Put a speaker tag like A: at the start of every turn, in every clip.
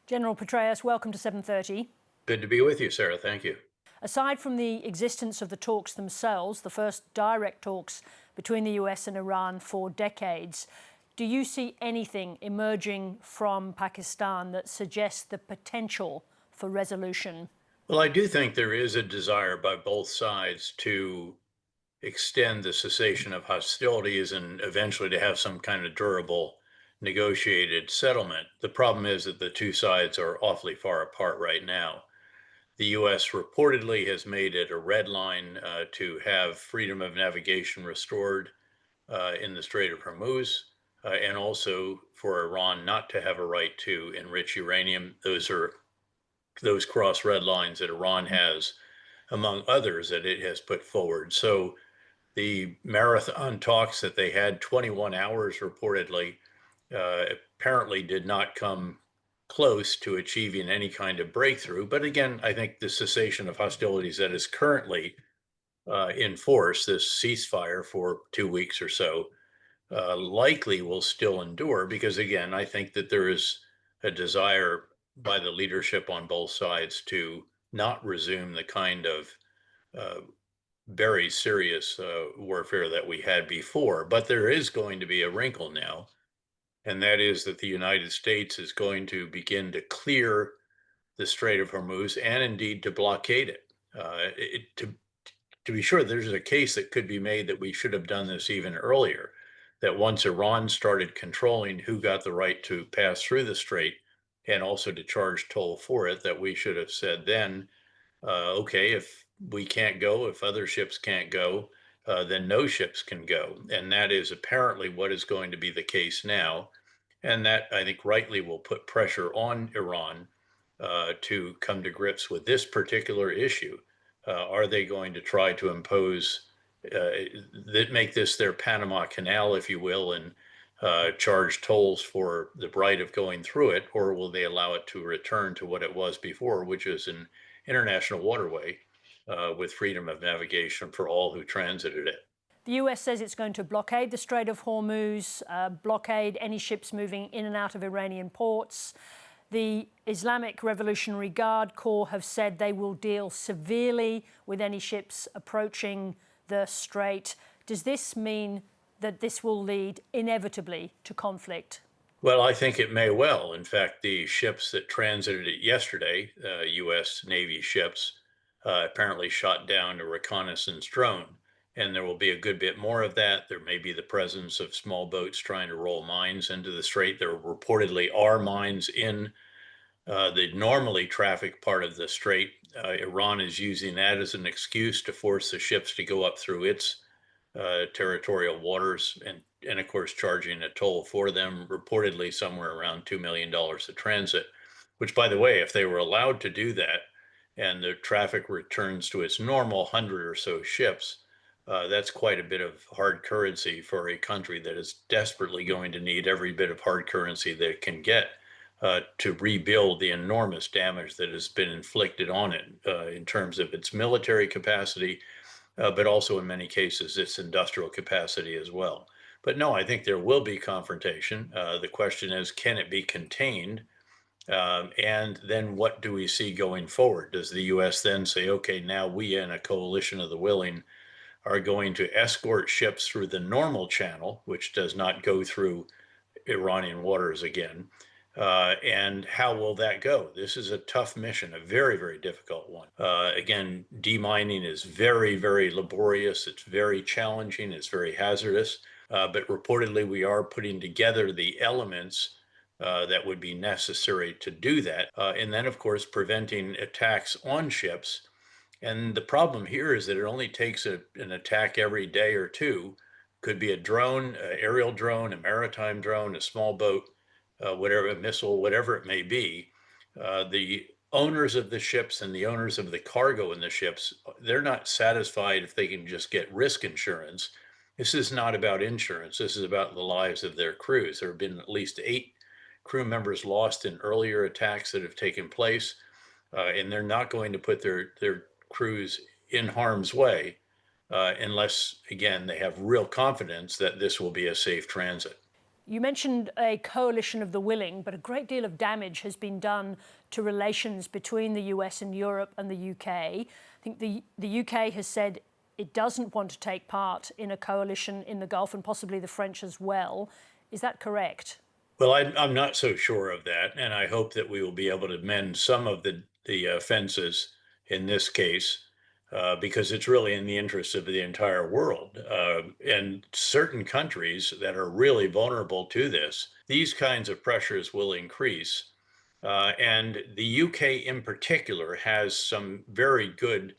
A: General Petraeus, welcome to 7:30.
B: Good to be with you, Sarah. Thank you.
A: Aside from the existence of the talks themselves, the first direct talks between the US and Iran for decades, do you see anything emerging from Pakistan that suggests the potential for resolution?
B: Well, I do think there is a desire by both sides to extend the cessation of hostilities and eventually to have some kind of durable negotiated settlement. The problem is that the two sides are awfully far apart right now. The U.S. reportedly has made it a red line to have freedom of navigation restored in the Strait of Hormuz, and also for Iran not to have a right to enrich uranium. Those cross red lines that Iran has, among others, that it has put forward. So the marathon talks that they had, 21 hours reportedly, apparently did not come close to achieving any kind of breakthrough. But again, I think the cessation of hostilities that is currently in force, this ceasefire for 2 weeks or so, likely will still endure because, again, I think that there is a desire by the leadership on both sides to not resume the kind of uh, very serious warfare that we had before. But there is going to be a wrinkle now, and that is that the United States is going to begin to clear the Strait of Hormuz and indeed to blockade it. To be sure, there's a case that could be made that we should have done this even earlier, that once Iran started controlling who got the right to pass through the strait and also to charge toll for it, that we should have said then, okay, if we can't go, if other ships can't go, then no ships can go. And that is apparently what is going to be the case now. And that, I think, rightly will put pressure on Iran to come to grips with this particular issue. Are they going to try to impose, make this their Panama Canal, if you will, and charge tolls for the right of going through it, or will they allow it to return to what it was before, which is an international waterway with freedom of navigation for all who transited it?
A: The US says it's going to blockade the Strait of Hormuz, blockade any ships moving in and out of Iranian ports. The Islamic Revolutionary Guard Corps have said they will deal severely with any ships approaching the strait. Does this mean that this will lead inevitably to conflict?
B: Well, I think it may well. In fact, the ships that transited it yesterday, U.S. Navy ships, apparently shot down a reconnaissance drone. And there will be a good bit more of that. There may be the presence of small boats trying to roll mines into the strait. There reportedly are mines in the normally trafficked part of the strait. Iran is using that as an excuse to force the ships to go up through its territorial waters and of course, charging a toll for them, reportedly somewhere around $2 million a transit, which, by the way, if they were allowed to do that and the traffic returns to its normal 100 or so ships, that's quite a bit of hard currency for a country that is desperately going to need every bit of hard currency that it can get to rebuild the enormous damage that has been inflicted on it in terms of its military capacity, but also in many cases its industrial capacity as well. But no, I think there will be confrontation. The question is, can it be contained? And then what do we see going forward? Does the U.S. then say, okay, now we in a coalition of the willing are going to escort ships through the normal channel, which does not go through Iranian waters again? And how will that go? This is a tough mission, a very, very difficult one. Again, demining is very, very laborious. It's very challenging. It's very hazardous. But reportedly, we are putting together the elements that would be necessary to do that. And then, of course, preventing attacks on ships. And the problem here is that it only takes an attack every day or two. Could be a drone, an aerial drone, a maritime drone, a small boat, whatever, a missile, whatever it may be. The owners of the ships and the owners of the cargo in the ships, they're not satisfied if they can just get risk insurance. This is not about insurance. This is about the lives of their crews. There have been at least 8 crew members lost in earlier attacks that have taken place, and they're not going to put their crews in harm's way unless, again, they have real confidence that this will be a safe transit.
A: You mentioned a coalition of the willing, but a great deal of damage has been done to relations between the US and Europe and the UK. I think the UK has said it doesn't want to take part in a coalition in the Gulf, and possibly the French as well. Is that correct?
B: Well, I'm not so sure of that, and I hope that we will be able to mend some of the fences in this case, because it's really in the interest of the entire world. And certain countries that are really vulnerable to this, these kinds of pressures will increase. And the UK in particular has some very good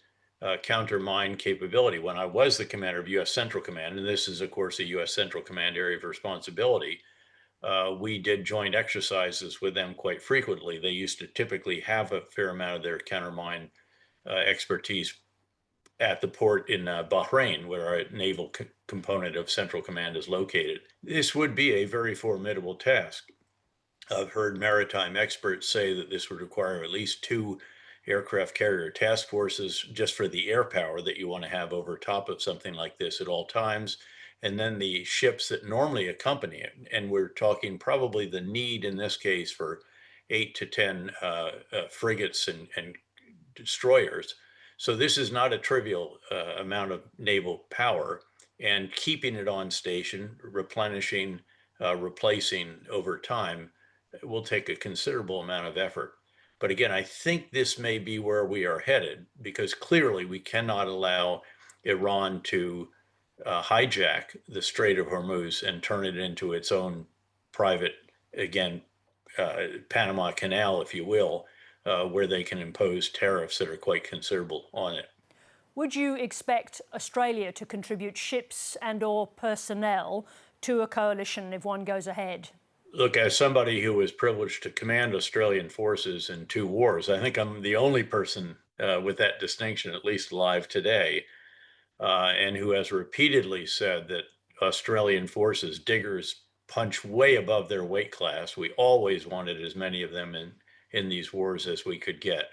B: countermine capability. When I was the commander of US Central Command, and this is, of course, a US Central Command area of responsibility, we did joint exercises with them quite frequently. They used to typically have a fair amount of their countermine expertise at the port in Bahrain, where our naval component of Central Command is located. This would be a very formidable task. I've heard maritime experts say that this would require at least two aircraft carrier task forces just for the air power that you want to have over top of something like this at all times. And then the ships that normally accompany it. And we're talking probably the need in this case for 8 to 10 frigates and destroyers. So this is not a trivial amount of naval power. And keeping it on station, replenishing, replacing over time will take a considerable amount of effort. But again, I think this may be where we are headed, because clearly we cannot allow Iran to hijack the Strait of Hormuz and turn it into its own private, again, Panama Canal, if you will, where they can impose tariffs that are quite considerable on it.
A: Would you expect Australia to contribute ships and/or personnel to a coalition if one goes ahead?
B: Look, as somebody who was privileged to command Australian forces in 2 wars, I think I'm the only person with that distinction, at least alive today, and who has repeatedly said that Australian forces, diggers, punch way above their weight class. We always wanted as many of them in these wars as we could get.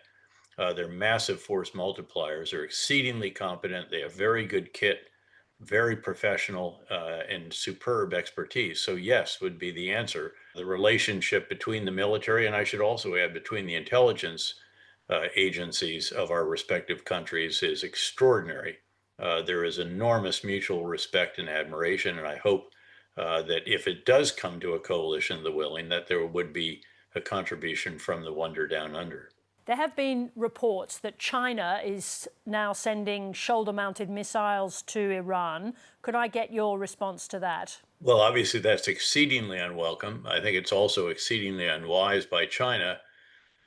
B: They're massive force multipliers. They're exceedingly competent. They have very good kit, very professional, and superb expertise. So yes, would be the answer. The relationship between the military, and I should also add between the intelligence agencies of our respective countries, is extraordinary. There is enormous mutual respect and admiration, and I hope that if it does come to a coalition of the willing, that there would be a contribution from the wonder down under.
A: There have been reports that China is now sending shoulder-mounted missiles to Iran. Could I get your response to that?
B: Well, obviously, that's exceedingly unwelcome. I think it's also exceedingly unwise by China,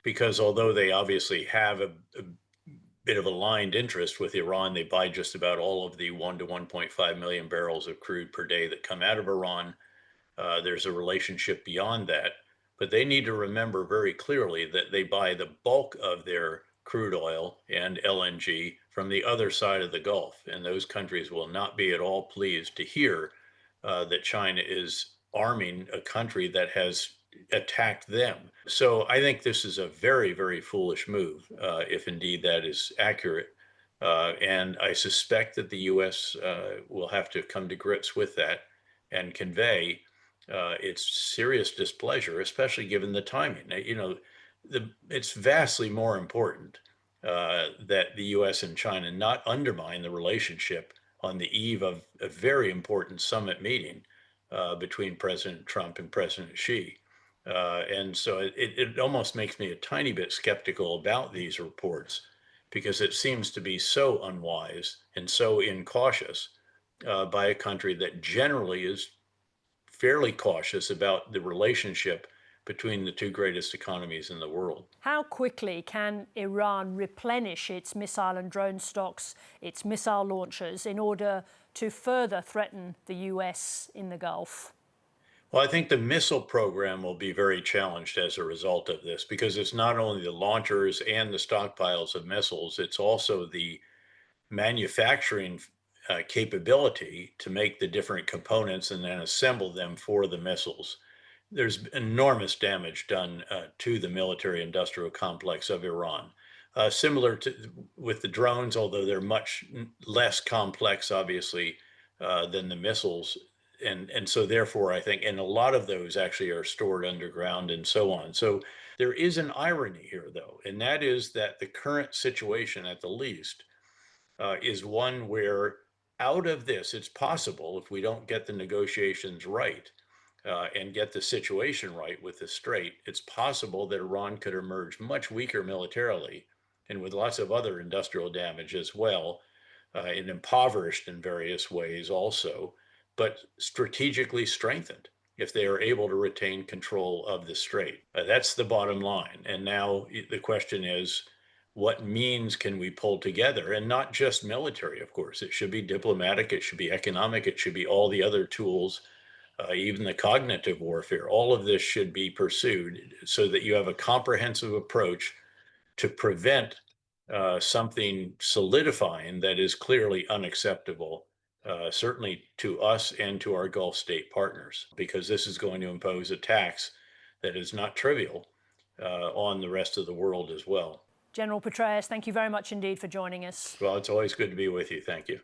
B: because although they obviously have a bit of aligned interest with Iran, they buy just about all of the 1 to 1.5 million barrels of crude per day that come out of Iran. There's a relationship beyond that. But they need to remember very clearly that they buy the bulk of their crude oil and LNG from the other side of the Gulf. And those countries will not be at all pleased to hear that China is arming a country that has attacked them. So I think this is a very, very foolish move, if indeed that is accurate. And I suspect that the US will have to come to grips with that and convey its serious displeasure, especially given the timing. You know, it's vastly more important that the US and China not undermine the relationship on the eve of a very important summit meeting between President Trump and President Xi. And so it almost makes me a tiny bit skeptical about these reports, because it seems to be so unwise and so incautious by a country that generally is fairly cautious about the relationship between the two greatest economies in the world.
A: How quickly can Iran replenish its missile and drone stocks, its missile launchers, in order to further threaten the US in the Gulf?
B: Well, I think the missile program will be very challenged as a result of this, because it's not only the launchers and the stockpiles of missiles, it's also the manufacturing capability to make the different components and then assemble them for the missiles. There's enormous damage done to the military industrial complex of Iran. Similar to with the drones, although they're much less complex, obviously, than the missiles. and so therefore I think, and a lot of those actually are stored underground and so on. So there is an irony here, though, and that is that the current situation, at the least, is one where out of this, it's possible if we don't get the negotiations right and get the situation right with the Strait, it's possible that Iran could emerge much weaker militarily and with lots of other industrial damage as well, and impoverished in various ways also, but strategically strengthened if they are able to retain control of the Strait. That's the bottom line. And now the question is, what means can we pull together? And not just military, of course. It should be diplomatic, it should be economic, it should be all the other tools, even the cognitive warfare. All of this should be pursued so that you have a comprehensive approach to prevent something solidifying that is clearly unacceptable, certainly to us and to our Gulf state partners, because this is going to impose a tax that is not trivial on the rest of the world as well.
A: General Petraeus, thank you very much indeed for joining us.
B: Well, it's always good to be with you. Thank you.